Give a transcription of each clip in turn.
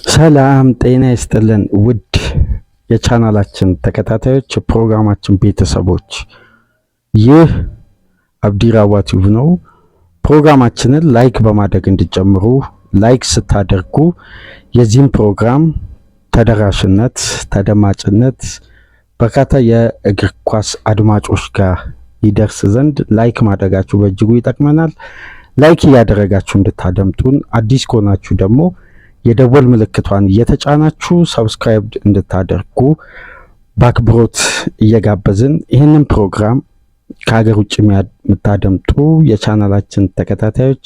ሰላም ጤና ይስጥልን ውድ የቻናላችን ተከታታዮች ፕሮግራማችን ቤተሰቦች፣ ይህ አብዲራዋ ቲዩብ ነው። ፕሮግራማችንን ላይክ በማድረግ እንዲጀምሩ፣ ላይክ ስታደርጉ የዚህን ፕሮግራም ተደራሽነት ተደማጭነት በርካታ የእግር ኳስ አድማጮች ጋር ይደርስ ዘንድ ላይክ ማድረጋችሁ በእጅጉ ይጠቅመናል። ላይክ እያደረጋችሁ እንድታደምጡን፣ አዲስ ከሆናችሁ ደግሞ የደወል ምልክቷን እየተጫናችሁ ሰብስክራይብ እንድታደርጉ በአክብሮት እየጋበዝን ይህንን ፕሮግራም ከሀገር ውጭ የምታደምጡ የቻናላችን ተከታታዮች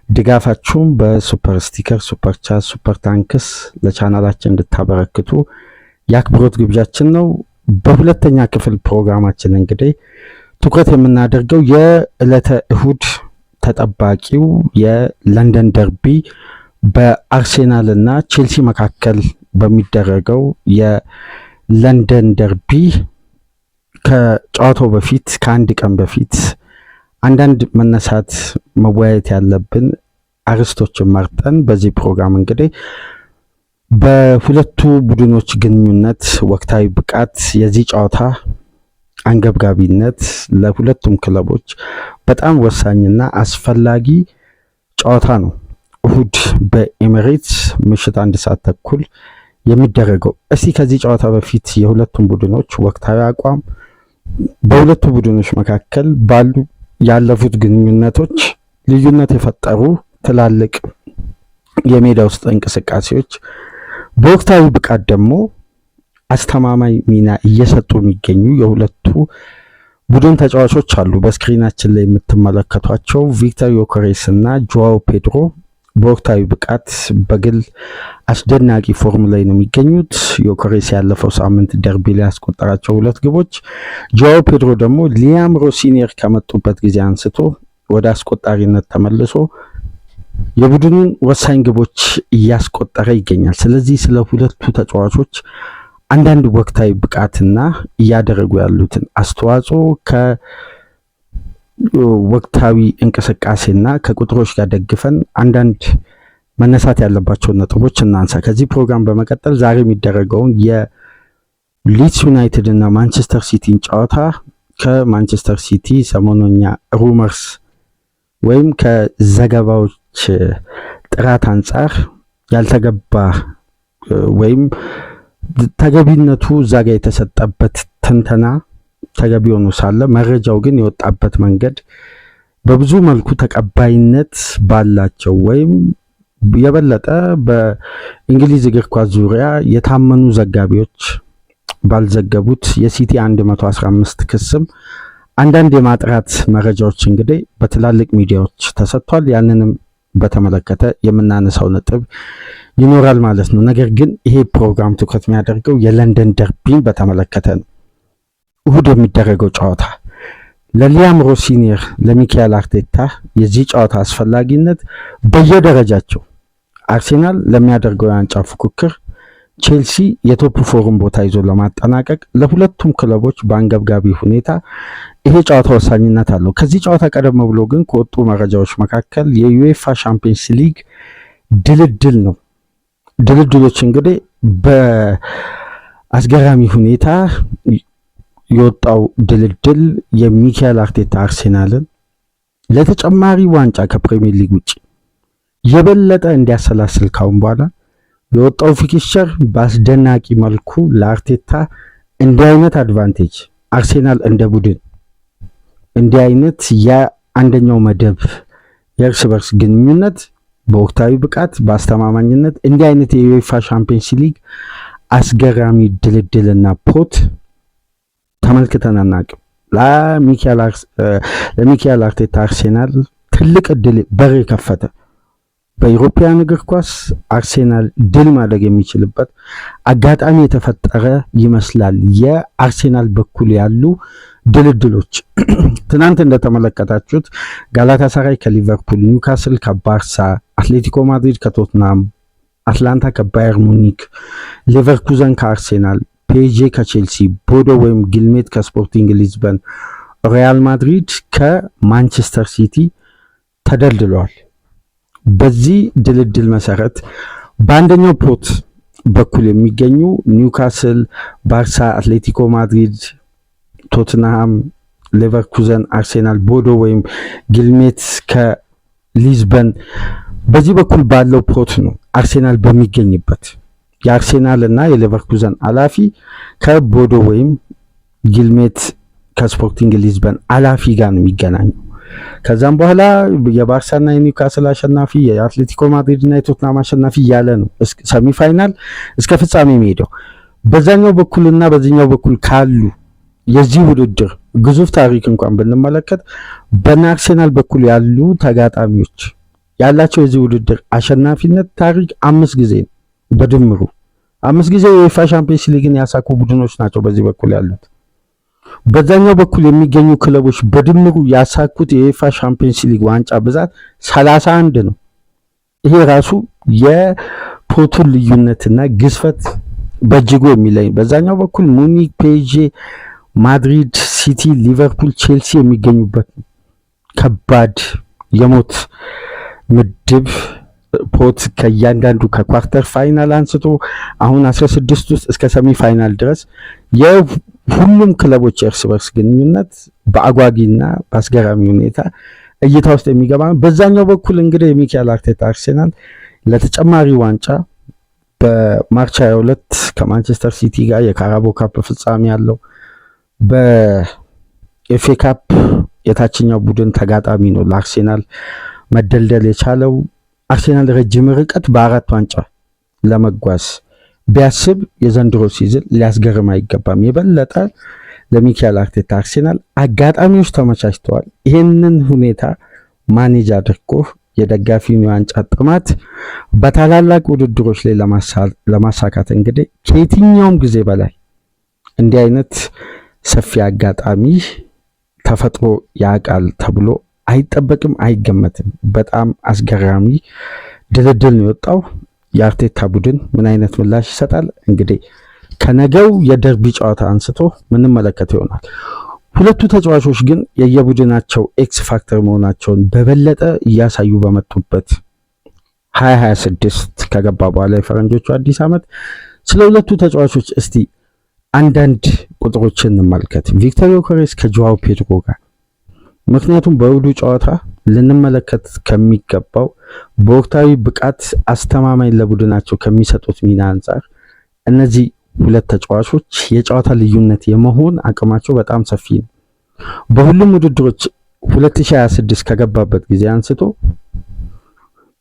ድጋፋችሁን በሱፐር ስቲከር፣ ሱፐር ቻት፣ ሱፐር ታንክስ ለቻናላችን እንድታበረክቱ የአክብሮት ግብዣችን ነው። በሁለተኛ ክፍል ፕሮግራማችን እንግዲህ ትኩረት የምናደርገው የዕለተ እሁድ ተጠባቂው የለንደን ደርቢ በአርሴናል እና ቼልሲ መካከል በሚደረገው የለንደን ደርቢ ከጨዋታው በፊት ከአንድ ቀን በፊት አንዳንድ መወያየት ያለብን አርዕስቶችን መርጠን በዚህ ፕሮግራም እንግዲህ በሁለቱ ቡድኖች ግንኙነት ወቅታዊ ብቃት፣ የዚህ ጨዋታ አንገብጋቢነት፣ ለሁለቱም ክለቦች በጣም ወሳኝና አስፈላጊ ጨዋታ ነው። እሁድ በኤሚሬትስ ምሽት 1 ሰዓት ተኩል የሚደረገው። እስቲ ከዚህ ጨዋታ በፊት የሁለቱም ቡድኖች ወቅታዊ አቋም፣ በሁለቱ ቡድኖች መካከል ባሉ ያለፉት ግንኙነቶች ልዩነት የፈጠሩ ትላልቅ የሜዳ ውስጥ እንቅስቃሴዎች፣ በወቅታዊ ብቃት ደግሞ አስተማማኝ ሚና እየሰጡ የሚገኙ የሁለቱ ቡድን ተጫዋቾች አሉ። በስክሪናችን ላይ የምትመለከቷቸው ቪክተር ዮከሬስ እና ጆዋው ፔድሮ በወቅታዊ ብቃት በግል አስደናቂ ፎርም ላይ ነው የሚገኙት። ዮከሬስ ያለፈው ሳምንት ደርቢ ላይ ያስቆጠራቸው 2 ግቦች፣ ጆዋው ፔድሮ ደግሞ ሊያም ሮሲኒየር ከመጡበት ጊዜ አንስቶ ወደ አስቆጣሪነት ተመልሶ የቡድኑን ወሳኝ ግቦች እያስቆጠረ ይገኛል። ስለዚህ ስለ ሁለቱ ተጫዋቾች አንዳንድ ወቅታዊ ብቃትና እያደረጉ ያሉትን አስተዋጽኦ ወቅታዊ እንቅስቃሴና ከቁጥሮች ጋር ደግፈን አንዳንድ መነሳት ያለባቸውን ነጥቦች እናንሳ። ከዚህ ፕሮግራም በመቀጠል ዛሬ የሚደረገውን የሊድስ ዩናይትድ እና ማንቸስተር ሲቲን ጨዋታ ከማንቸስተር ሲቲ ሰሞኑኛ ሩመርስ ወይም ከዘገባዎች ጥራት አንጻር ያልተገባ ወይም ተገቢነቱ እዛ ጋር የተሰጠበት ትንተና ተገቢ ሆኖ ሳለ መረጃው ግን የወጣበት መንገድ በብዙ መልኩ ተቀባይነት ባላቸው ወይም የበለጠ በእንግሊዝ እግር ኳስ ዙሪያ የታመኑ ዘጋቢዎች ባልዘገቡት የሲቲ 115 ክስም አንዳንድ የማጥራት መረጃዎች እንግዲህ በትላልቅ ሚዲያዎች ተሰጥቷል። ያንንም በተመለከተ የምናነሳው ነጥብ ይኖራል ማለት ነው። ነገር ግን ይሄ ፕሮግራም ትኩረት የሚያደርገው የለንደን ደርቢን በተመለከተ ነው። እሁድ የሚደረገው ጨዋታ ለሊያም ሮሲኒየር፣ ለሚካኤል አርቴታ የዚህ ጨዋታ አስፈላጊነት በየደረጃቸው አርሴናል ለሚያደርገው የዋንጫ ፉክክር፣ ቼልሲ የቶፕ ፎርም ቦታ ይዞ ለማጠናቀቅ ለሁለቱም ክለቦች በአንገብጋቢ ሁኔታ ይሄ ጨዋታ ወሳኝነት አለው። ከዚህ ጨዋታ ቀደም ብሎ ግን ከወጡ መረጃዎች መካከል የዩኤፋ ሻምፒየንስ ሊግ ድልድል ነው። ድልድሎች እንግዲህ በአስገራሚ ሁኔታ የወጣው ድልድል የሚካኤል አርቴታ አርሴናልን ለተጨማሪ ዋንጫ ከፕሪሚየር ሊግ ውጭ የበለጠ እንዲያሰላስል ካሁን በኋላ የወጣው ፊክስቸር በአስደናቂ መልኩ ለአርቴታ እንዲህ አይነት አድቫንቴጅ አርሴናል እንደ ቡድን እንዲህ አይነት የአንደኛው መደብ የእርስ በርስ ግንኙነት በወቅታዊ ብቃት በአስተማማኝነት እንዲህ አይነት የዩኤፋ ሻምፒየንስ ሊግ አስገራሚ ድልድልና ፖት ተመልክተን አናውቅም። ለሚካኤል አርቴታ አርሴናል ትልቅ ድል በር ከፈተ። በኢሮፒያን እግር ኳስ አርሴናል ድል ማድረግ የሚችልበት አጋጣሚ የተፈጠረ ይመስላል። የአርሴናል በኩል ያሉ ድልድሎች ትናንት እንደተመለከታችሁት ጋላታሳራይ ከሊቨርፑል፣ ኒውካስል ከባርሳ፣ አትሌቲኮ ማድሪድ ከቶትናም፣ አትላንታ ከባየር ሙኒክ፣ ሌቨርኩዘን ከአርሴናል፣ ፔጄ ከቼልሲ፣ ቦዶ ወይም ጊልሜት ከስፖርቲንግ ሊዝበን፣ ሪያል ማድሪድ ከማንቸስተር ሲቲ ተደልድለዋል። በዚህ ድልድል መሰረት በአንደኛው ፖት በኩል የሚገኙ ኒውካስል፣ ባርሳ፣ አትሌቲኮ ማድሪድ፣ ቶትንሃም፣ ሌቨርኩዘን፣ አርሴናል፣ ቦዶ ወይም ጊልሜት ከሊዝበን በዚህ በኩል ባለው ፖት ነው አርሴናል በሚገኝበት። የአርሴናል እና የሌቨርኩዘን አላፊ ከቦዶ ወይም ጊልሜት ከስፖርቲንግ ሊዝበን አላፊ ጋር ነው የሚገናኘው። ከዛም በኋላ የባርሳና የኒውካስል አሸናፊ፣ የአትሌቲኮ ማድሪድ እና የቶትናም አሸናፊ እያለ ነው ሰሚፋይናል እስከ ፍጻሜ የሚሄደው። በዛኛው በኩልና በዚህኛው በኩል ካሉ የዚህ ውድድር ግዙፍ ታሪክ እንኳን ብንመለከት በና አርሴናል በኩል ያሉ ተጋጣሚዎች ያላቸው የዚህ ውድድር አሸናፊነት ታሪክ 5 ጊዜ ነው። በድምሩ 5 ጊዜ የዩኤፋ ሻምፒዮንስ ሊግን ያሳኩ ቡድኖች ናቸው በዚህ በኩል ያሉት። በዛኛው በኩል የሚገኙ ክለቦች በድምሩ ያሳኩት የዩኤፋ ሻምፒዮንስ ሊግ ዋንጫ ብዛት 31 ነው። ይሄ ራሱ የፖቱን ልዩነትና ግዝፈት በእጅጉ የሚለይ። በዛኛው በኩል ሙኒክ፣ ፔዤ፣ ማድሪድ፣ ሲቲ፣ ሊቨርፑል፣ ቼልሲ የሚገኙበት ከባድ የሞት ምድብ ፖት ከእያንዳንዱ ከኳርተር ፋይናል አንስቶ አሁን 16 ውስጥ እስከ ሰሚ ፋይናል ድረስ የሁሉም ክለቦች የእርስ በርስ ግንኙነት በአጓጊና በአስገራሚ ሁኔታ እይታ ውስጥ የሚገባ ነው። በዛኛው በኩል እንግዲህ የሚካኤል አርቴታ አርሴናል ለተጨማሪ ዋንጫ በማርች 22 ከማንቸስተር ሲቲ ጋር የካራቦ ካፕ ፍጻሜ ያለው በኤፍኤ ካፕ የታችኛው ቡድን ተጋጣሚ ነው ለአርሴናል መደልደል የቻለው። አርሴናል ረጅም ርቀት በ4 ዋንጫ ለመጓዝ ቢያስብ የዘንድሮ ሲዝን ሊያስገርም አይገባም። የበለጠ ለሚካኤል አርቴታ አርሴናል አጋጣሚዎች ተመቻችተዋል። ይህንን ሁኔታ ማኔጅ አድርጎ የደጋፊውን የዋንጫ ጥማት በታላላቅ ውድድሮች ላይ ለማሳካት እንግዲህ ከየትኛውም ጊዜ በላይ እንዲህ አይነት ሰፊ አጋጣሚ ተፈጥሮ ያውቃል ተብሎ አይጠበቅም፣ አይገመትም። በጣም አስገራሚ ድልድል ነው የወጣው። የአርቴታ ቡድን ምን አይነት ምላሽ ይሰጣል? እንግዲህ ከነገው የደርቢ ጨዋታ አንስቶ ምንመለከተው ይሆናል። ሁለቱ ተጫዋቾች ግን የየቡድናቸው ኤክስ ፋክተር መሆናቸውን በበለጠ እያሳዩ በመጡበት 2026 ከገባ በኋላ የፈረንጆቹ አዲስ ዓመት ስለ ሁለቱ ተጫዋቾች እስቲ አንዳንድ ቁጥሮችን እንመልከት። ቪክተር ዮከሬስ ከጆዋው ፔድሮ ጋር ምክንያቱም በውዱ ጨዋታ ልንመለከት ከሚገባው በወቅታዊ ብቃት አስተማማኝ ለቡድናቸው ከሚሰጡት ሚና አንጻር እነዚህ ሁለት ተጫዋቾች የጨዋታ ልዩነት የመሆን አቅማቸው በጣም ሰፊ ነው። በሁሉም ውድድሮች 2026 ከገባበት ጊዜ አንስቶ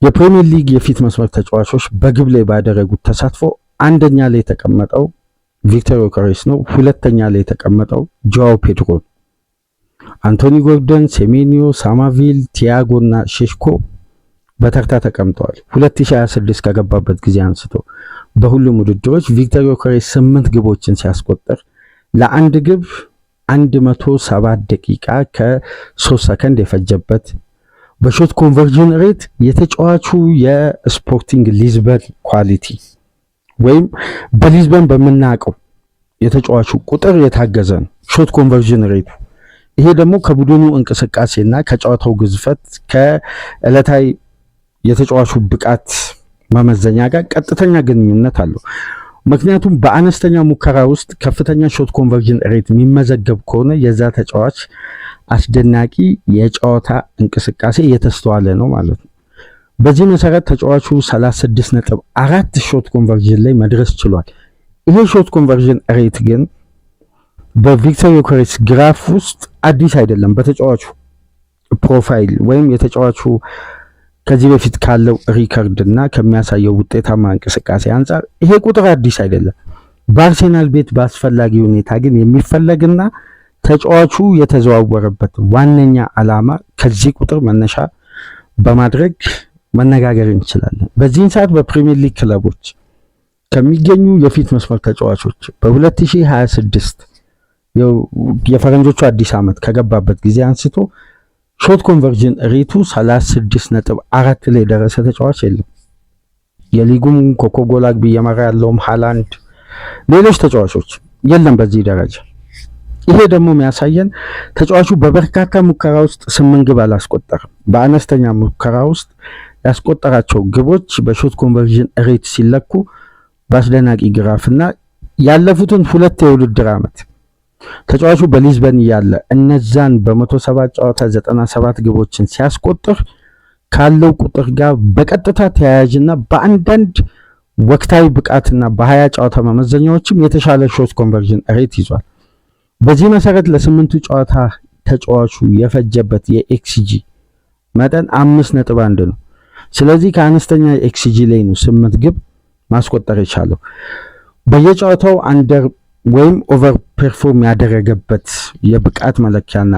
የፕሪሚየር ሊግ የፊት መስመር ተጫዋቾች በግብ ላይ ባደረጉት ተሳትፎ አንደኛ ላይ የተቀመጠው ቪክተር ዮከሬስ ነው። ሁለተኛ ላይ የተቀመጠው ጆዋው ፔድሮ ነው። አንቶኒ ጎርደን፣ ሴሜኒዮ፣ ሳማቪል፣ ቲያጎ እና ሼሽኮ በተርታ ተቀምጠዋል። 2026 ከገባበት ጊዜ አንስቶ በሁሉም ውድድሮች ቪክተር ዮከሬስ 8 ግቦችን ሲያስቆጥር ለአንድ ግብ 107 ደቂቃ ከ3 ሰከንድ የፈጀበት፣ በሾት ኮንቨርዥን ሬት የተጫዋቹ የስፖርቲንግ ሊዝበን ኳሊቲ ወይም በሊዝበን በምናውቀው የተጫዋቹ ቁጥር የታገዘ ነው ሾት ኮንቨርዥን ሬቱ። ይሄ ደግሞ ከቡድኑ እንቅስቃሴና ከጨዋታው ግዝፈት ከዕለታዊ የተጫዋቹ ብቃት መመዘኛ ጋር ቀጥተኛ ግንኙነት አለው። ምክንያቱም በአነስተኛ ሙከራ ውስጥ ከፍተኛ ሾት ኮንቨርዥን ሬት የሚመዘገብ ከሆነ የዛ ተጫዋች አስደናቂ የጨዋታ እንቅስቃሴ እየተስተዋለ ነው ማለት ነው። በዚህ መሰረት ተጫዋቹ 36.4 ሾት ኮንቨርዥን ላይ መድረስ ችሏል። ይሄ ሾት ኮንቨርዥን ሬት ግን በቪክተር ዮከሬስ ግራፍ ውስጥ አዲስ አይደለም። በተጫዋቹ ፕሮፋይል ወይም የተጫዋቹ ከዚህ በፊት ካለው ሪከርድ እና ከሚያሳየው ውጤታማ እንቅስቃሴ አንጻር ይሄ ቁጥር አዲስ አይደለም። በአርሴናል ቤት በአስፈላጊ ሁኔታ ግን የሚፈለግና ተጫዋቹ የተዘዋወረበት ዋነኛ ዓላማ ከዚህ ቁጥር መነሻ በማድረግ መነጋገር እንችላለን። በዚህን ሰዓት በፕሪሚየር ሊግ ክለቦች ከሚገኙ የፊት መስመር ተጫዋቾች በ2026 የፈረንጆቹ አዲስ ዓመት ከገባበት ጊዜ አንስቶ ሾት ኮንቨርዥን ሬቱ 36.4 ላይ ደረሰ ተጫዋች የለም። የሊጉም ኮከብ ጎል አግቢ እየመራ ያለውም ሃላንድ፣ ሌሎች ተጫዋቾች የለም በዚህ ደረጃ። ይሄ ደግሞ የሚያሳየን ተጫዋቹ በበርካታ ሙከራ ውስጥ 8 ግብ አላስቆጠርም። በአነስተኛ ሙከራ ውስጥ ያስቆጠራቸው ግቦች በሾት ኮንቨርዥን ሬት ሲለኩ በአስደናቂ ግራፍና ያለፉትን 2 የውድድር ዓመት ተጫዋቹ በሊዝበን ያለ እነዛን በ107 ጨዋታ 97 ግቦችን ሲያስቆጥር ካለው ቁጥር ጋር በቀጥታ ተያያዥና በአንዳንድ ወቅታዊ ብቃትና በ20 ጨዋታ መመዘኛዎችም የተሻለ ሾት ኮንቨርዥን ሬት ይዟል። በዚህ መሰረት ለ8ቱ ጨዋታ ተጫዋቹ የፈጀበት የኤክስጂ መጠን 5.1 ነው። ስለዚህ ከአነስተኛ ኤክስጂ ላይ ነው 8 ግብ ማስቆጠር የቻለው። በየጨዋታው አንደር ወይም ኦቨር ፐርፎርም ያደረገበት የብቃት መለኪያና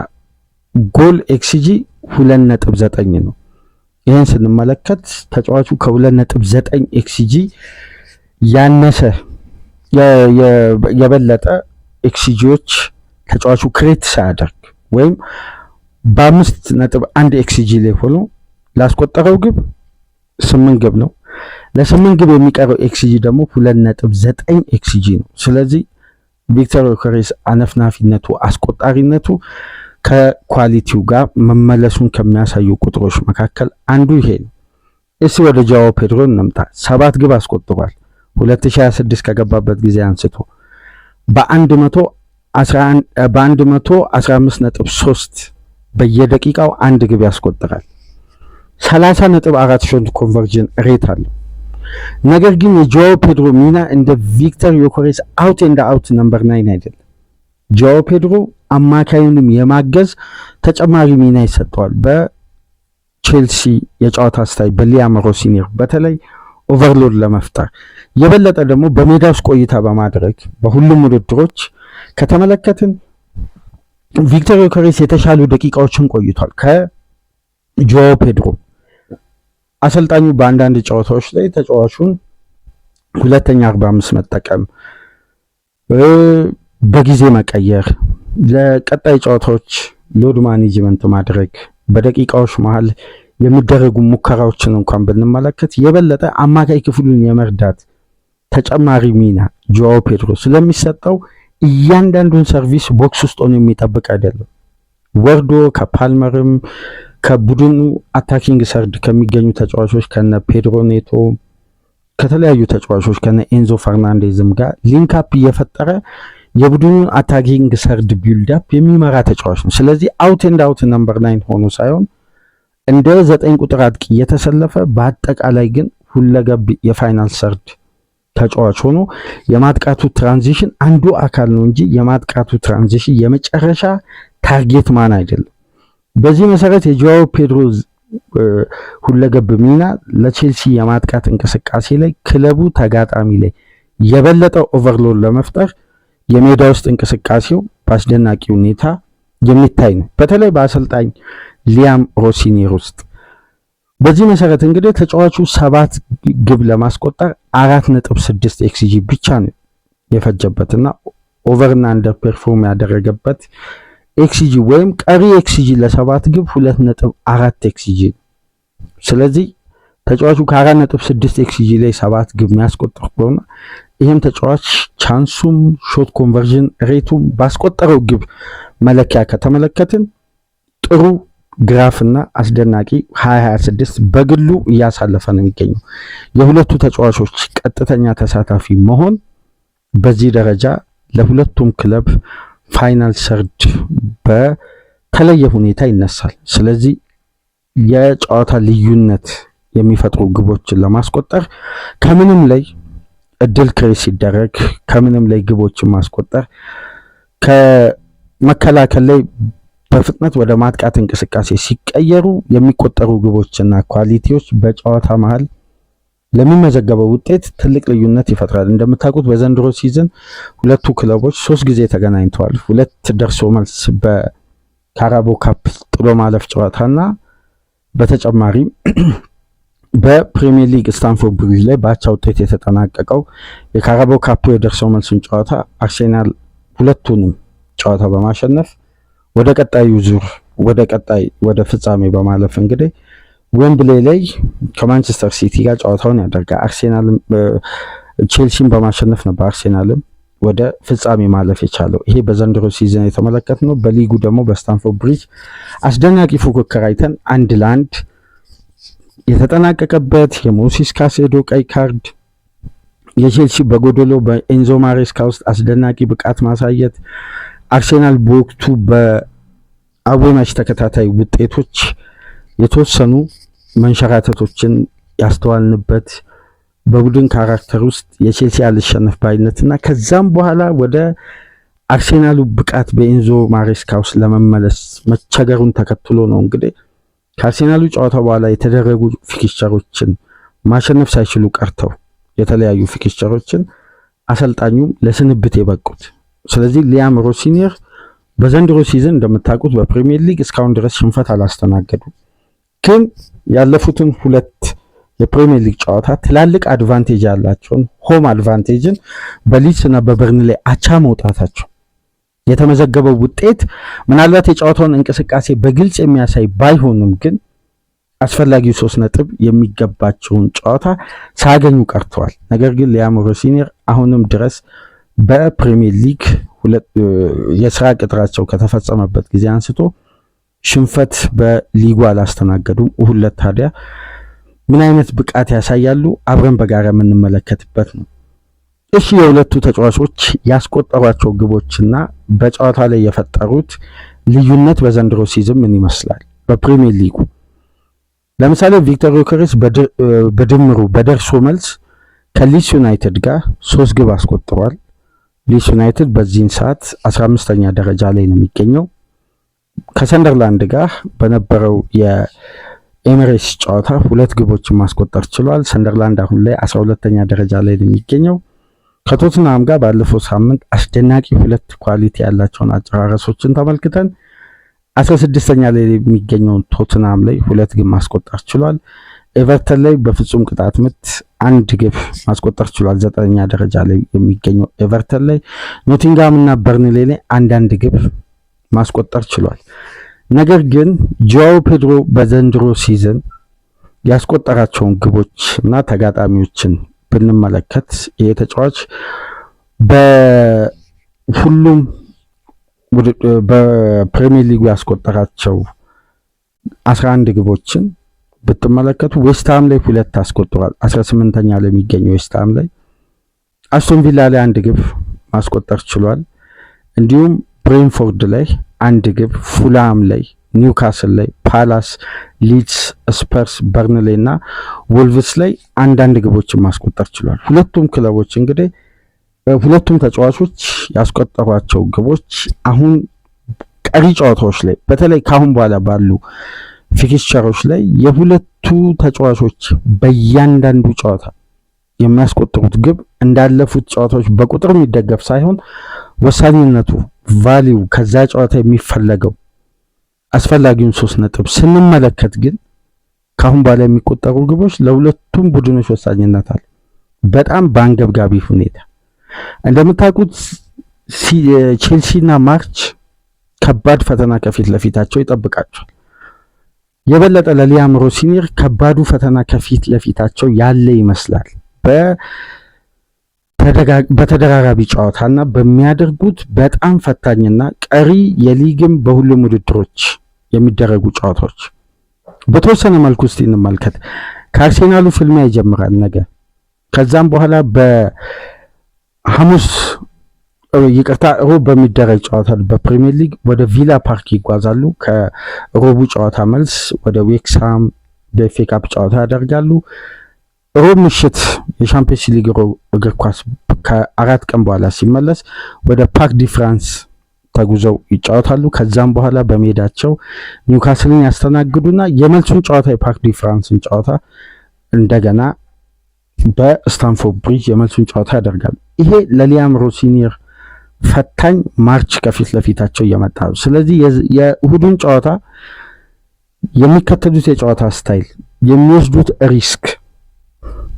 ጎል ኤክስጂ 2.9 ነው። ይህን ስንመለከት ተጫዋቹ ከ2.9 ኤክስጂ ያነሰ የበለጠ ኤክስጂዎች ተጫዋቹ ክሬት ሳያደርግ ወይም በ5.1 ኤክስጂ ላይ ሆኖ ላስቆጠረው ግብ 8 ግብ ነው። ለ8 ግብ የሚቀረው ኤክስጂ ደግሞ 2.9 ኤክስጂ ነው። ስለዚህ ቪክተር ዮከሬስ አነፍናፊነቱ አስቆጣሪነቱ ከኳሊቲው ጋር መመለሱን ከሚያሳዩ ቁጥሮች መካከል አንዱ ይሄ ነው። እስቲ ወደ ጃኦ ፔድሮ እንምጣ። 7 ግብ አስቆጥሯል 2026 ከገባበት ጊዜ አንስቶ በ115.3 በየደቂቃው 1 ግብ ያስቆጥራል። 30.4 ሾት ኮንቨርዥን ሬት አለው። ነገር ግን የጃኦ ፔድሮ ሚና እንደ ቪክተር ዮከሬስ አውት ኤንድ አውት ነምበር 9 አይደለም። ጃኦ ፔድሮ አማካዩንም የማገዝ ተጨማሪ ሚና ይሰጠዋል። በቼልሲ የጨዋታ ስታይል በሊያም ሮሲኒር በተለይ ኦቨርሎድ ለመፍጠር የበለጠ ደግሞ በሜዳ ውስጥ ቆይታ በማድረግ በሁሉም ውድድሮች ከተመለከትን ቪክተር ዮከሬስ የተሻሉ ደቂቃዎችን ቆይቷል ከጃኦ ፔድሮ። አሰልጣኙ በአንዳንድ ጨዋታዎች ላይ ተጫዋቹን ሁለተኛ 45 መጠቀም፣ በጊዜ መቀየር፣ ለቀጣይ ጨዋታዎች ሎድ ማኔጅመንት ማድረግ፣ በደቂቃዎች መሃል የሚደረጉ ሙከራዎችን እንኳን ብንመለከት የበለጠ አማካይ ክፍሉን የመርዳት ተጨማሪ ሚና ጃኦ ፔድሮ ስለሚሰጠው እያንዳንዱን ሰርቪስ ቦክስ ውስጥ ሆኖ የሚጠብቅ አይደለም። ወርዶ ከፓልመርም ከቡድኑ አታኪንግ ሰርድ ከሚገኙ ተጫዋቾች ከነ ፔድሮ ኔቶ ከተለያዩ ተጫዋቾች ከነ ኤንዞ ፈርናንዴዝም ጋር ሊንክአፕ እየፈጠረ የቡድኑን አታኪንግ ሰርድ ቢልድአፕ የሚመራ ተጫዋች ነው። ስለዚህ አውት ኤንድ አውት ነምበር 9 ሆኖ ሳይሆን እንደ 9 ቁጥር አጥቂ የተሰለፈ በአጠቃላይ ግን ሁለገብ የፋይናል ሰርድ ተጫዋች ሆኖ የማጥቃቱ ትራንዚሽን አንዱ አካል ነው እንጂ የማጥቃቱ ትራንዚሽን የመጨረሻ ታርጌት ማን አይደለም። በዚህ መሰረት የጃኦ ፔድሮ ሁለገብ ሚና ለቼልሲ የማጥቃት እንቅስቃሴ ላይ ክለቡ ተጋጣሚ ላይ የበለጠ ኦቨርሎድ ለመፍጠር የሜዳ ውስጥ እንቅስቃሴው በአስደናቂ ሁኔታ የሚታይ ነው፣ በተለይ በአሰልጣኝ ሊያም ሮሲኒር ውስጥ። በዚህ መሰረት እንግዲህ ተጫዋቹ 7 ግብ ለማስቆጠር 4.6 ኤክስጂ ብቻ ነው የፈጀበትና ኦቨርና አንደር ፐርፎርም ያደረገበት ኤክስጂ ወይም ቀሪ ኤክስጂ ለ7 ግብ 2.4 ኤክስጂ። ስለዚህ ተጫዋቹ ከ4.6 ኤክስጂ ላይ 7 ግብ የሚያስቆጥር ከሆነ ይህም ተጫዋች ቻንሱም ሾት ኮንቨርዥን ሬቱም ባስቆጠረው ግብ መለኪያ ከተመለከትን ጥሩ ግራፍና አስደናቂ 2026 በግሉ እያሳለፈ ነው የሚገኘው። የሁለቱ ተጫዋቾች ቀጥተኛ ተሳታፊ መሆን በዚህ ደረጃ ለሁለቱም ክለብ ፋይናል ሰርድ በተለየ ሁኔታ ይነሳል። ስለዚህ የጨዋታ ልዩነት የሚፈጥሩ ግቦችን ለማስቆጠር ከምንም ላይ እድል ክሬስ ሲደረግ ከምንም ላይ ግቦችን ማስቆጠር ከመከላከል ላይ በፍጥነት ወደ ማጥቃት እንቅስቃሴ ሲቀየሩ የሚቆጠሩ ግቦችና ኳሊቲዎች በጨዋታ መሃል ለሚመዘገበው ውጤት ትልቅ ልዩነት ይፈጥራል። እንደምታውቁት በዘንድሮ ሲዝን ሁለቱ ክለቦች 3 ጊዜ ተገናኝተዋል። 2 ደርሶ መልስ በካራቦ ካፕ ጥሎ ማለፍ ጨዋታና በተጨማሪም በፕሪሚየር ሊግ ስታንፎርድ ብሪጅ ላይ በአቻ ውጤት የተጠናቀቀው የካራቦ ካፕ የደርሶ መልሱን ጨዋታ አርሴናል ሁለቱንም ጨዋታ በማሸነፍ ወደ ቀጣዩ ዙር ወደ ፍጻሜ በማለፍ እንግዲህ ዌምብሌ ላይ ከማንቸስተር ሲቲ ጋር ጨዋታውን ያደርጋል። አርሴናል ቼልሲን በማሸነፍ ነበር አርሴናልም ወደ ፍጻሜ ማለፍ የቻለው። ይሄ በዘንድሮ ሲዝን የተመለከትነው። በሊጉ ደግሞ በስታንፎርድ ብሪጅ አስደናቂ ፉክክር አይተን 1-1 የተጠናቀቀበት የሞሲስ ካሴዶ ቀይ ካርድ፣ የቼልሲ በጎዶሎ በኤንዞ ማሬስካ ውስጥ አስደናቂ ብቃት ማሳየት፣ አርሴናል በወቅቱ በአዌማች ተከታታይ ውጤቶች የተወሰኑ መንሸራተቶችን ያስተዋልንበት፣ በቡድን ካራክተር ውስጥ የቼልሲ አልሸነፍ ባይነትና ከዛም በኋላ ወደ አርሴናሉ ብቃት በኤንዞ ማሬስካ ውስጥ ለመመለስ መቸገሩን ተከትሎ ነው እንግዲህ ከአርሴናሉ ጨዋታ በኋላ የተደረጉ ፊክስቸሮችን ማሸነፍ ሳይችሉ ቀርተው የተለያዩ ፊክስቸሮችን አሰልጣኙም ለስንብት የበቁት። ስለዚህ ሊያም ሮሲኒየር በዘንድሮ ሲዝን እንደምታውቁት በፕሪሚየር ሊግ እስካሁን ድረስ ሽንፈት አላስተናገዱም። ግን ያለፉትን 2 የፕሪሚየር ሊግ ጨዋታ ትላልቅ አድቫንቴጅ ያላቸውን ሆም አድቫንቴጅን በሊድስ እና በበርንሌ አቻ መውጣታቸው የተመዘገበው ውጤት ምናልባት የጨዋታውን እንቅስቃሴ በግልጽ የሚያሳይ ባይሆንም ግን አስፈላጊው 3 ነጥብ የሚገባቸውን ጨዋታ ሳያገኙ ቀርተዋል። ነገር ግን ሊያም ሮሲኒየር አሁንም ድረስ በፕሪሚየር ሊግ የስራ ቅጥራቸው ከተፈጸመበት ጊዜ አንስቶ ሽንፈት በሊጉ አላስተናገዱም። ሁለት ታዲያ ምን አይነት ብቃት ያሳያሉ? አብረን በጋራ የምንመለከትበት ነው። እሺ የሁለቱ ተጫዋቾች ያስቆጠሯቸው ግቦችና በጨዋታ ላይ የፈጠሩት ልዩነት በዘንድሮ ሲዝን ምን ይመስላል? በፕሪሚየር ሊጉ ለምሳሌ ቪክተር ዮከሬስ በድምሩ በደርሶ መልስ ከሊድስ ዩናይትድ ጋር 3 ግብ አስቆጥሯል። ሊድስ ዩናይትድ በዚህን ሰዓት 15ኛ ደረጃ ላይ ነው የሚገኘው። ከሰንደርላንድ ጋር በነበረው የኤሚሬትስ ጨዋታ 2 ግቦችን ማስቆጠር ችሏል። ሰንደርላንድ አሁን ላይ 12ኛ ደረጃ ላይ ነው የሚገኘው። ከቶትናም ጋር ባለፈው ሳምንት አስደናቂ 2 ኳሊቲ ያላቸውን አጨራረሶችን ተመልክተን 16ኛ ላይ የሚገኘውን ቶትናም ላይ 2 ግብ ማስቆጠር ችሏል። ኤቨርተን ላይ በፍጹም ቅጣት ምት 1 ግብ ማስቆጠር ችሏል። 9ኛ ደረጃ ላይ የሚገኘው ኤቨርተን ላይ፣ ኖቲንጋም እና በርንሌ ላይ 1 ግብ ማስቆጠር ችሏል። ነገር ግን ጆአው ፔድሮ በዘንድሮ ሲዝን ያስቆጠራቸውን ግቦች እና ተጋጣሚዎችን ብንመለከት ይሄ ተጫዋች በሁሉም በፕሪሚየር ሊጉ ያስቆጠራቸው 11 ግቦችን ብትመለከቱ ዌስትሃም ላይ 2 አስቆጥሯል። 18ኛ ላይ የሚገኘው ዌስትሃም ላይ፣ አስቶን ቪላ ላይ 1 ግብ ማስቆጠር ችሏል። እንዲሁም ብሬንፎርድ ላይ 1 ግብ፣ ፉላም ላይ፣ ኒውካስል ላይ፣ ፓላስ፣ ሊድስ፣ ስፐርስ፣ በርንሌ እና ወልቭስ ላይ 1 ግቦችን ማስቆጠር ችሏል። ሁለቱም ክለቦች እንግዲህ ሁለቱም ተጫዋቾች ያስቆጠሯቸው ግቦች አሁን ቀሪ ጨዋታዎች ላይ በተለይ ካሁን በኋላ ባሉ ፊክስቸሮች ላይ የሁለቱ ተጫዋቾች በእያንዳንዱ ጨዋታ የሚያስቆጥሩት ግብ እንዳለፉት ጨዋታዎች በቁጥር የሚደገፍ ሳይሆን ወሳኝነቱ ቫሊዩ ከዛ ጨዋታ የሚፈለገው አስፈላጊውን 3 ነጥብ ስንመለከት ግን ካሁን በኋላ የሚቆጠሩ ግቦች ለሁለቱም ቡድኖች ወሳኝነት አለ። በጣም በአንገብጋቢ ሁኔታ እንደምታውቁት ቼልሲና ማርች ከባድ ፈተና ከፊት ለፊታቸው ይጠብቃቸዋል። የበለጠ ለሊያም ሮሲኒየር ከባዱ ፈተና ከፊት ለፊታቸው ያለ ይመስላል። በተደራራቢ ጨዋታና በሚያደርጉት በጣም ፈታኝና ቀሪ የሊግም በሁሉም ውድድሮች የሚደረጉ ጨዋታዎች በተወሰነ መልኩ ውስጥ እንመልከት። ከአርሴናሉ ፍልሚያ ይጀምራል ነገ። ከዛም በኋላ በሐሙስ ሮብ በሚደረግ ጨዋታ በፕሪሚየር ሊግ ወደ ቪላ ፓርክ ይጓዛሉ። ከሮቡ ጨዋታ መልስ ወደ ዌክስሃም በኤፍኤ ካፕ ጨዋታ ያደርጋሉ። ሮብ ምሽት የሻምፒየንስ ሊግ እግር ኳስ ከ4 ቀን በኋላ ሲመለስ ወደ ፓርክ ዲ ፍራንስ ተጉዘው ይጫወታሉ። ከዛም በኋላ በሜዳቸው ኒውካስልን ያስተናግዱና የመልሱን ጨዋታ የፓርክ ዲ ፍራንስን ጨዋታ እንደገና በስታንፎርድ ብሪጅ የመልሱን ጨዋታ ያደርጋሉ። ይሄ ለሊያም ሮሲኒየር ፈታኝ ማርች ከፊት ለፊታቸው እየመጣ ነው። ስለዚህ የእሁዱን ጨዋታ የሚከተሉት የጨዋታ ስታይል፣ የሚወስዱት ሪስክ፣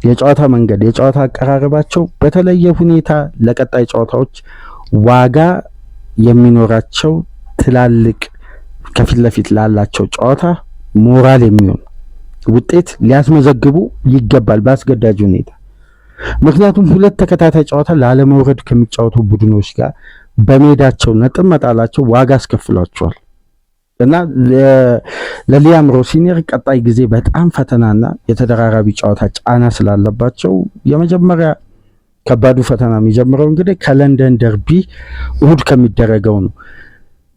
የጨዋታ መንገድ፣ የጨዋታ አቀራረባቸው በተለየ ሁኔታ ለቀጣይ ጨዋታዎች ዋጋ የሚኖራቸው ትላልቅ ከፊት ለፊት ላላቸው ጨዋታ ሞራል የሚሆን ውጤት ሊያስመዘግቡ ይገባል በአስገዳጅ ሁኔታ። ምክንያቱም 2 ተከታታይ ጨዋታ ላለመውረድ ከሚጫወቱ ቡድኖች ጋር በሜዳቸው ነጥብ መጣላቸው ዋጋ አስከፍሏቸዋል። እና ለሊያም ሮሲኒር ቀጣይ ጊዜ በጣም ፈተናና የተደራራቢ ጨዋታ ጫና ስላለባቸው የመጀመሪያ ከባዱ ፈተና የሚጀምረው እንግዲህ ከለንደን ደርቢ እሁድ ከሚደረገው ነው።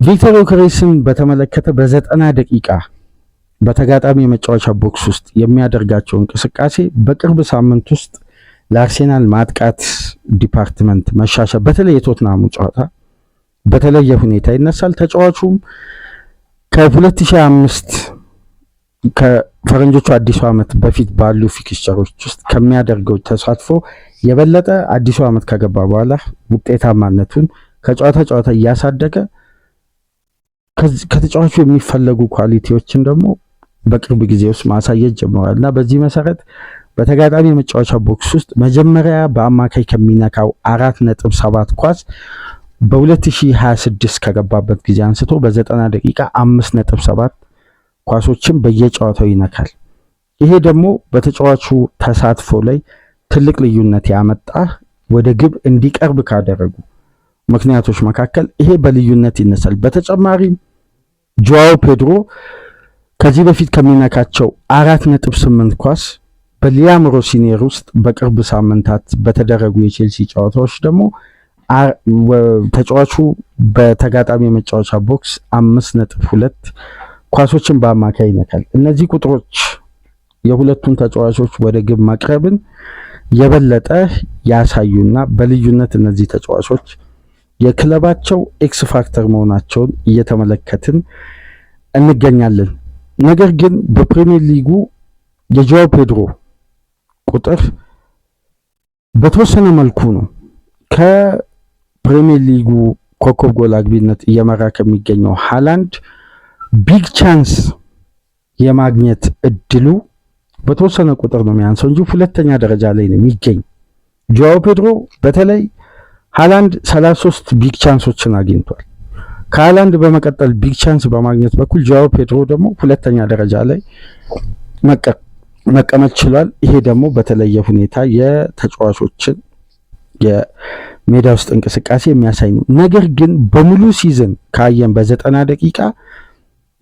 ቪክተር ዮከሬስን በተመለከተ በ90 ደቂቃ በተጋጣሚ የመጫወቻ ቦክስ ውስጥ የሚያደርጋቸው እንቅስቃሴ በቅርብ ሳምንት ውስጥ ለአርሴናል ማጥቃት ዲፓርትመንት መሻሻል በተለይ የቶትናሙ ጨዋታ በተለየ ሁኔታ ይነሳል። ተጫዋቹም ከ2005 ከፈረንጆቹ አዲሱ ዓመት በፊት ባሉ ፊክስቸሮች ውስጥ ከሚያደርገው ተሳትፎ የበለጠ አዲሱ ዓመት ከገባ በኋላ ውጤታማነቱን ከጨዋታ እያሳደገ ከተጫዋቹ የሚፈለጉ ኳሊቲዎችን ደግሞ በቅርብ ጊዜ ውስጥ ማሳየት ጀምሯል እና በዚህ መሰረት በተጋጣሚ የመጫወቻ ቦክስ ውስጥ መጀመሪያ በአማካይ ከሚነካው 4.7 ኳስ በ2026 ከገባበት ጊዜ አንስቶ በ90 ደቂቃ 5.7 ኳሶችን በየጨዋታው ይነካል። ይሄ ደግሞ በተጫዋቹ ተሳትፎ ላይ ትልቅ ልዩነት ያመጣ ወደ ግብ እንዲቀርብ ካደረጉ ምክንያቶች መካከል ይሄ በልዩነት ይነሳል። በተጨማሪም ጆዋው ፔድሮ ከዚህ በፊት ከሚነካቸው 4.8 ኳስ በሊያም ሮሲኒር ውስጥ በቅርብ ሳምንታት በተደረጉ የቼልሲ ጨዋታዎች ደግሞ ተጫዋቹ በተጋጣሚ የመጫወቻ ቦክስ 5.2 ኳሶችን በአማካይ ይነካል። እነዚህ ቁጥሮች የሁለቱን ተጫዋቾች ወደ ግብ መቅረብን የበለጠ ያሳዩና በልዩነት እነዚህ ተጫዋቾች የክለባቸው ኤክስ ፋክተር መሆናቸውን እየተመለከትን እንገኛለን። ነገር ግን በፕሪሚየር ሊጉ የጆዋው ፔድሮ ቁጥር በተወሰነ መልኩ ነው ከፕሪሚየር ሊጉ ኮከብ ጎል አግቢነት እየመራ ከሚገኘው ሃላንድ ቢግ ቻንስ የማግኘት እድሉ በተወሰነ ቁጥር ነው የሚያንሰው እንጂ ሁለተኛ ደረጃ ላይ ነው የሚገኝ። ጆዋው ፔድሮ በተለይ ሃላንድ 33 ቢግ ቻንሶችን አግኝቷል። ከሃላንድ በመቀጠል ቢግ ቻንስ በማግኘት በኩል ጆዋው ፔድሮ ደግሞ ሁለተኛ ደረጃ ላይ መቀመጥ ችሏል። ይሄ ደግሞ በተለየ ሁኔታ የተጫዋቾችን የሜዳ ውስጥ እንቅስቃሴ የሚያሳይ ነው። ነገር ግን በሙሉ ሲዝን ካየን በ90 ደቂቃ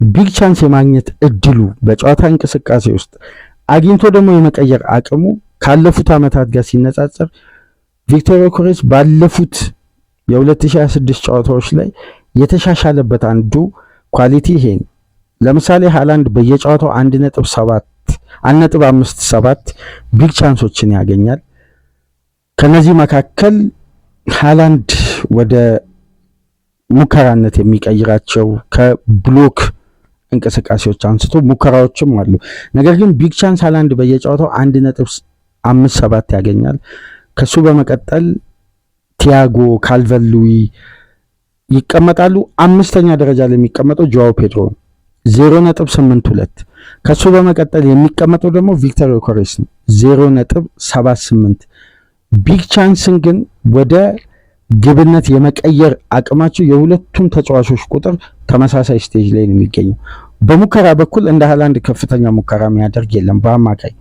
ቢግ ቻንስ የማግኘት እድሉ በጨዋታ እንቅስቃሴ ውስጥ አግኝቶ ደግሞ የመቀየር አቅሙ ካለፉት ዓመታት ጋር ሲነጻጸር ቪክቶር ዮከሬስ ባለፉት የ2026 ጨዋታዎች ላይ የተሻሻለበት አንዱ ኳሊቲ ይሄ ነው። ለምሳሌ ሃላንድ በየጨዋታው 1.57 ቢግ ቻንሶችን ያገኛል። ከነዚህ መካከል ሃላንድ ወደ ሙከራነት የሚቀይራቸው ከብሎክ እንቅስቃሴዎች አንስቶ ሙከራዎችም አሉ። ነገር ግን ቢግ ቻንስ ሃላንድ በየጨዋታው 1.57 ያገኛል። ከሱ በመቀጠል ቲያጎ ካልቨን ሉዊ ይቀመጣሉ። አምስተኛ ደረጃ ላይ የሚቀመጠው ጆዋው ፔድሮ 0.82። ከሱ በመቀጠል የሚቀመጠው ደግሞ ቪክተር ዮከሬስ ነው 0.78። ቢግ ቻንስን ግን ወደ ግብነት የመቀየር አቅማቸው የሁለቱም ተጫዋቾች ቁጥር ተመሳሳይ ስቴጅ ላይ ነው የሚገኘው። በሙከራ በኩል እንደ ሃላንድ ከፍተኛ ሙከራ የሚያደርግ የለም በአማካይ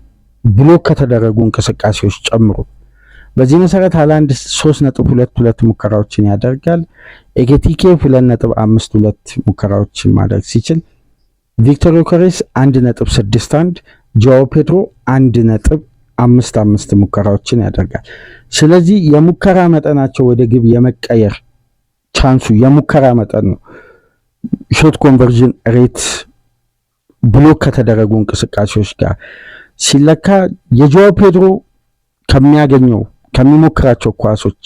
ብሎክ ከተደረጉ እንቅስቃሴዎች ጨምሮ። በዚህ መሰረት ሃላንድ 3.22 ሙከራዎችን ያደርጋል። ኤኬቲኬ 2.52 ሙከራዎችን ማድረግ ሲችል ቪክተር ዮከሬስ 1.61፣ ጆዋው ፔድሮ 1.55 ሙከራዎችን ያደርጋል። ስለዚህ የሙከራ መጠናቸው ወደ ግብ የመቀየር ቻንሱ የሙከራ መጠን ነው። ሾት ኮንቨርዥን ሬት ብሎክ ከተደረጉ እንቅስቃሴዎች ጋር ሲለካ የጆዋው ፔድሮ ከሚሞክራቸው ኳሶች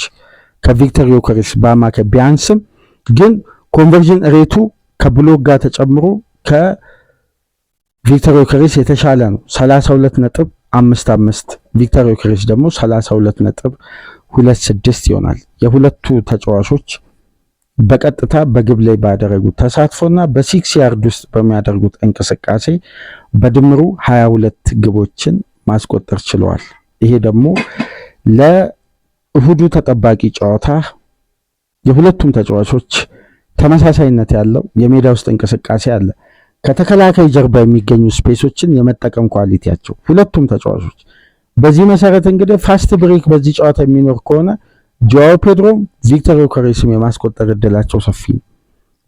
ከቪክተር ዮከሬስ በአማካይ ቢያንስም ግን ኮንቨርዥን ሬቱ ከብሎክ ጋር ተጨምሮ ከቪክተር ዮከሬስ የተሻለ ነው። 32.55 ቪክተር ዮከሬስ ደግሞ 32.26 ይሆናል። የሁለቱ ተጫዋቾች በቀጥታ በግብ ላይ ባደረጉት ተሳትፎና በሲክስ ያርድ ውስጥ በሚያደርጉት እንቅስቃሴ በድምሩ 22 ግቦችን ማስቆጠር ችለዋል። ይሄ ደግሞ ለእሁዱ ተጠባቂ ጨዋታ የሁለቱም ተጫዋቾች ተመሳሳይነት ያለው የሜዳ ውስጥ እንቅስቃሴ አለ። ከተከላካይ ጀርባ የሚገኙ ስፔሶችን የመጠቀም ኳሊቲያቸው ሁለቱም ተጫዋቾች። በዚህ መሰረት እንግዲህ ፋስት ብሬክ በዚህ ጨዋታ የሚኖር ከሆነ ጆዋው ፔድሮም ቪክተር ዮከሬስም የማስቆጠር እድላቸው ሰፊ ነው።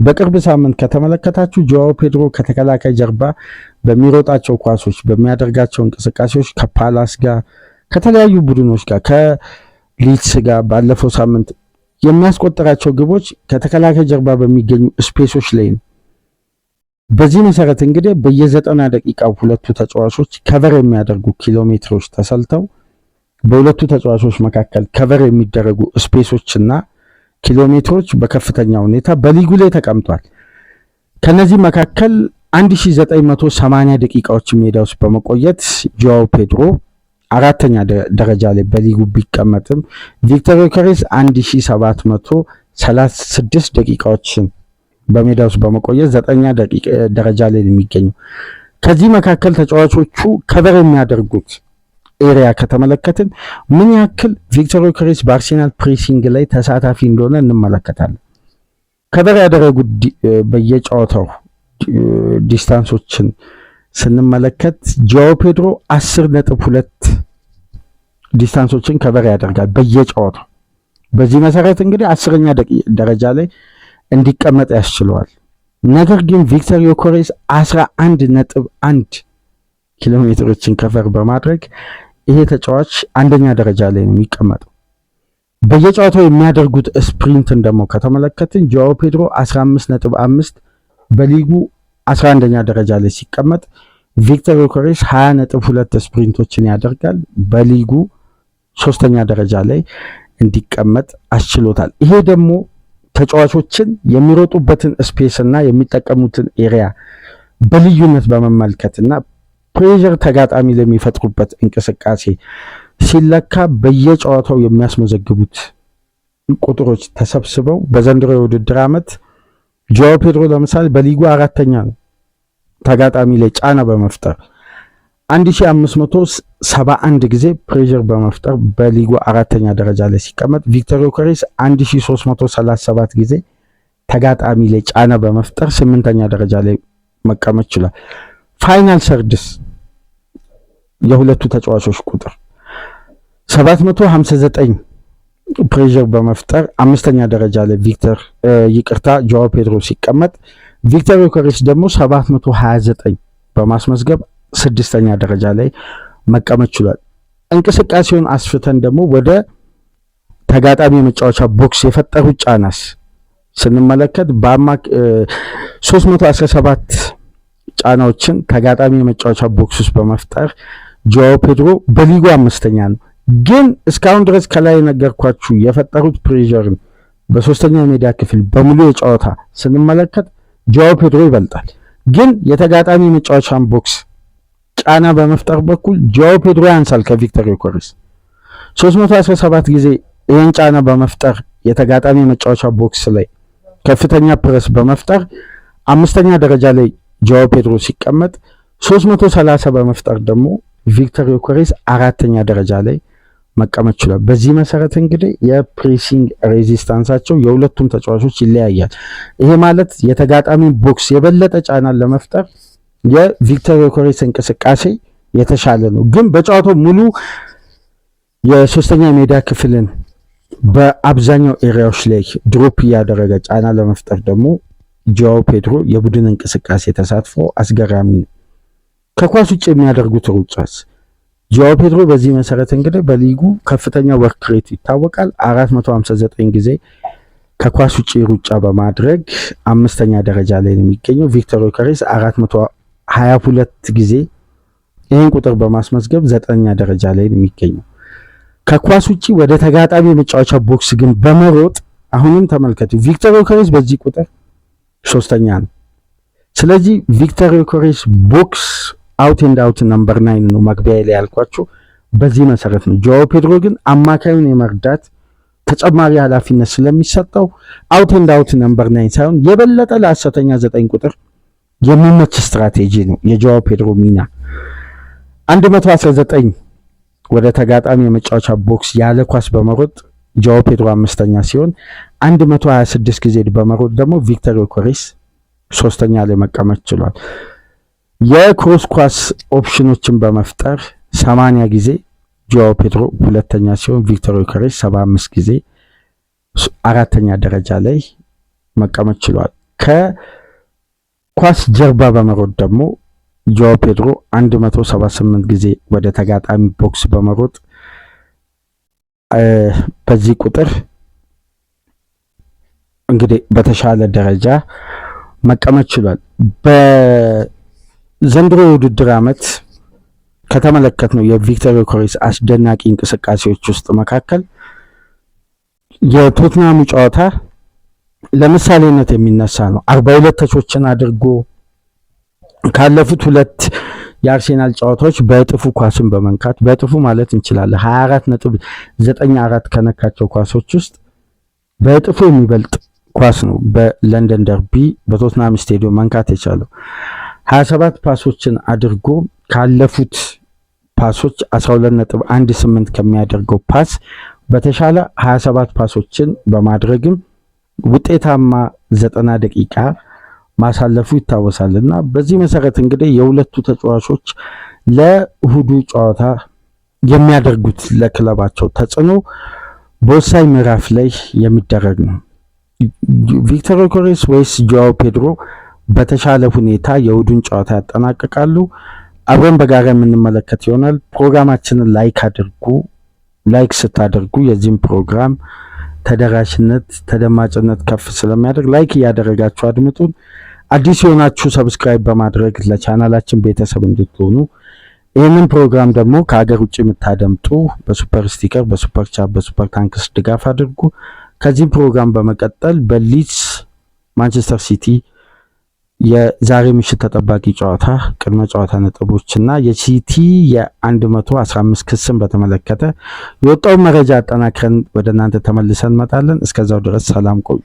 በቅርብ ሳምንት ከተመለከታችሁ ጆአው ፔድሮ ከተከላካይ ጀርባ በሚሮጣቸው ኳሶች በሚያደርጋቸው እንቅስቃሴዎች ከፓላስ ጋር ከተለያዩ ቡድኖች ጋር ከሊድስ ጋር ባለፈው ሳምንት የሚያስቆጥራቸው ግቦች ከተከላካይ ጀርባ በሚገኙ ስፔሶች ላይ ነው። በዚህ መሰረት እንግዲህ በየ90 ደቂቃው ሁለቱ ተጫዋቾች ከቨር የሚያደርጉ ኪሎ ሜትሮች ተሰልተው በሁለቱ ተጫዋቾች መካከል ከቨር የሚደረጉ ስፔሶችና ኪሎ ሜትሮች በከፍተኛ ሁኔታ በሊጉ ላይ ተቀምጧል። ከነዚህ መካከል 1980 ደቂቃዎች ሜዳ ውስጥ በመቆየት ጆአው ፔድሮ አራተኛ ደረጃ ላይ በሊጉ ቢቀመጥም ቪክተር ዮከሬስ 1736 ደቂቃዎችን በሜዳ ውስጥ በመቆየት 9ኛ ደረጃ ላይ የሚገኘው። ከዚህ መካከል ተጫዋቾቹ ከቨር የሚያደርጉት ኤሪያ ከተመለከትን ምን ያክል ቪክተር ዮከሬስ በአርሴናል ፕሬሲንግ ላይ ተሳታፊ እንደሆነ እንመለከታለን። ከቨር ያደረጉት በየጨዋታው ዲስታንሶችን ስንመለከት ጆአው ፔድሮ 10.2 ዲስታንሶችን ከቨር ያደርጋል በየጨዋታው። በዚህ መሰረት እንግዲህ 10ኛ ደረጃ ላይ እንዲቀመጥ ያስችለዋል። ነገር ግን ቪክተር ዮከሬስ 11.1 ኪሎ ሜትሮችን ከቨር በማድረግ ይሄ ተጫዋች አንደኛ ደረጃ ላይ ነው የሚቀመጠው። በየጨዋታው የሚያደርጉት ስፕሪንትን ደግሞ ከተመለከትን ጆአው ፔድሮ 15.5 በሊጉ 11ኛ ደረጃ ላይ ሲቀመጥ ቪክተር ዮከሬስ 20.2 ስፕሪንቶችን ያደርጋል በሊጉ 3ኛ ደረጃ ላይ እንዲቀመጥ አስችሎታል። ይሄ ደግሞ ተጫዋቾችን የሚሮጡበትን ስፔስ እና የሚጠቀሙትን ኤሪያ በልዩነት በመመልከትና ፕሬዠር ተጋጣሚ ለሚፈጥሩበት እንቅስቃሴ ሲለካ በየጨዋታው የሚያስመዘግቡት ቁጥሮች ተሰብስበው በዘንድሮ የውድድር ዓመት ጆአው ፔድሮ ለምሳሌ በሊጉ አራተኛ ነው ተጋጣሚ ላይ ጫና በመፍጠር 1571 ጊዜ ፕሬዠር በመፍጠር በሊጉ አራተኛ ደረጃ ላይ ሲቀመጥ ቪክተር ዮከሬስ 1337 ጊዜ ተጋጣሚ ላይ ጫና በመፍጠር 8ኛ ደረጃ ላይ መቀመጥ ችሏል። ፋይናል ሰርድስ የሁለቱ ተጫዋቾች ቁጥር 759 ፕሬዠር በመፍጠር 5ኛ ደረጃ ላይ ጆአው ፔድሮ ሲቀመጥ ቪክተር ዮከሬስ ደግሞ 729 በማስመዝገብ 6ኛ ደረጃ ላይ መቀመጥ ችሏል። እንቅስቃሴውን አስፍተን ደግሞ ወደ ተጋጣሚ የመጫወቻ ቦክስ የፈጠሩት ጫናስ ስንመለከት 317 ጫናዎችን ተጋጣሚ የመጫወቻ ቦክስ ውስጥ በመፍጠር ጆአው ፔድሮ በሊጉ 5ኛ ነው። ግን እስካሁን ድረስ ከላይ ነገርኳችሁ የፈጠሩት ፕሬዠርን በሶስተኛው ሜዳ ክፍል በሙሉ የጨዋታ ስንመለከት ጆአው ፔድሮ ይበልጣል። ግን የተጋጣሚ የመጫወቻን ቦክስ ጫና በመፍጠር በኩል ጆአው ፔድሮ ያንሳል ከቪክተር ዮከሬስ 317 ጊዜ ይህን ጫና በመፍጠር የተጋጣሚ የመጫወቻ ቦክስ ላይ ከፍተኛ ፕረስ በመፍጠር 5ኛ ደረጃ ላይ ጆአው ፔድሮ ሲቀመጥ 330 በመፍጠር ደግሞ ቪክተር ዮከሬስ 4ኛ ደረጃ ላይ መቀመጥ ችሏል። በዚህ መሰረት እንግዲህ የፕሬሲንግ ሬዚስታንሳቸው የሁለቱም ተጫዋቾች ይለያያል። ይሄ ማለት የተጋጣሚ ቦክስ የበለጠ ጫናን ለመፍጠር የቪክተር ዮከሬስ እንቅስቃሴ የተሻለ ነው። ግን በጨዋታው ሙሉ የሶስተኛ ሜዳ ክፍልን በአብዛኛው ኤሪያዎች ላይ ድሮፕ እያደረገ ጫና ለመፍጠር ደግሞ ጆአው ፔድሮ የቡድን እንቅስቃሴ ተሳትፎ አስገራሚ ነው። ከኳስ ውጭ የሚያደርጉት ሩጫስ ጆአው ፔድሮ በዚህ መሰረት እንግዲህ በሊጉ ከፍተኛ ወርክ ሬት ይታወቃል። 459 ጊዜ ከኳስ ውጭ ሩጫ በማድረግ 5ኛ ደረጃ ላይ ነው የሚገኘው። ቪክተር ዮከሬስ 422 ጊዜ ይህን ቁጥር በማስመዝገብ 9ኛ ደረጃ ላይ ነው የሚገኘው። ከኳስ ውጭ ወደ ተጋጣሚ የመጫወቻ ቦክስ ግን በመሮጥ አሁንም ተመልከቱ፣ ቪክተር ዮከሬስ በዚህ ቁጥር 3ኛ ነው። ስለዚህ ቪክተር ዮከሬስ ቦክስ አውት ኤንድ አውት ነምበር 9 ነው መግቢያ ላይ ያልኳችሁ በዚህ መሰረት ነው። ጆአው ፔድሮ ግን አማካዩን የመርዳት ተጨማሪ ኃላፊነት ስለሚሰጠው አውት ኤንድ አውት ነምበር 9 ሳይሆን የበለጠ ለ10ኛ 9 ቁጥር የሚመች ስትራቴጂ ነው የጆአው ፔድሮ ሚና። 119 ወደ ተጋጣሚ የመጫወቻ ቦክስ ያለ ኳስ በመሮጥ ጆአው ፔድሮ 5ኛ ሲሆን 126 ጊዜ በመሮጥ ደግሞ ቪክተር ዮከሬስ 3ኛ ላይ መቀመጥ ችሏል። የክሮስ ኳስ ኦፕሽኖችን በመፍጠር 80 ጊዜ ጆአው ፔድሮ 2ኛ ሲሆን ቪክተር ዮከሬስ 75 ጊዜ 4ኛ ደረጃ ላይ መቀመጥ ችሏል። ከኳስ ጀርባ በመሮጥ ደግሞ ጆዋ ፔድሮ 178 ጊዜ ወደ ተጋጣሚ ቦክስ በመሮጥ በዚህ ቁጥር እንግዲህ በተሻለ ደረጃ መቀመጥ ችሏል። በዘንድሮ የውድድር ዓመት ከተመለከትነው የቪክተር ዮኬሬስ አስደናቂ እንቅስቃሴዎች ውስጥ መካከል የቶትናሙ ጨዋታ ለምሳሌነት የሚነሳ ነው። 42 ተቾችን አድርጎ ካለፉት ሁለት የአርሴናል ጨዋታዎች በእጥፉ ኳስን በመንካት በእጥፉ ማለት እንችላለን 24.94 ከነካቸው ኳሶች ውስጥ በእጥፉ የሚበልጥ ኳስ ነው በለንደን ደርቢ በቶትናም ስቴዲየም መንካት የቻለው። 27 ፓሶችን አድርጎ ካለፉት ፓሶች 12.18 ከሚያደርገው ፓስ በተሻለ 27 ፓሶችን በማድረግም ውጤታማ 90 ደቂቃ ማሳለፉ ይታወሳልና በዚህ መሰረት እንግዲህ የሁለቱ ተጫዋቾች ለእሁዱ ጨዋታ የሚያደርጉት ለክለባቸው ተጽዕኖ በወሳኝ ምዕራፍ ላይ የሚደረግ ነው። ቪክተር ዮኬሬስ ወይስ ጆዋ ፔድሮ በተሻለ ሁኔታ የእሁዱን ጨዋታ ያጠናቅቃሉ? አብረን በጋራ የምንመለከት ይሆናል። ፕሮግራማችንን ላይክ አድርጉ። ላይክ ስታደርጉ የዚህም ፕሮግራም ተደራሽነት ተደማጭነት ከፍ ስለሚያደርግ ላይክ እያደረጋችሁ አድምጡን። አዲስ የሆናችሁ ሰብስክራይብ በማድረግ ለቻናላችን ቤተሰብ እንድትሆኑ፣ ይህንን ፕሮግራም ደግሞ ከሀገር ውጭ የምታደምጡ በሱፐር ስቲከር፣ በሱፐር ቻት፣ በሱፐር ታንክስ ድጋፍ አድርጉ። ከዚህ ፕሮግራም በመቀጠል በሊድስ ማንቸስተር ሲቲ የዛሬ ምሽት ተጠባቂ ጨዋታ ቅድመ ጨዋታ ነጥቦችና የሲቲ የ115 ክስን በተመለከተ የወጣውን መረጃ አጠናክረን ወደ እናንተ ተመልሰን እንመጣለን። እስከዛው ድረስ ሰላም ቆዩ።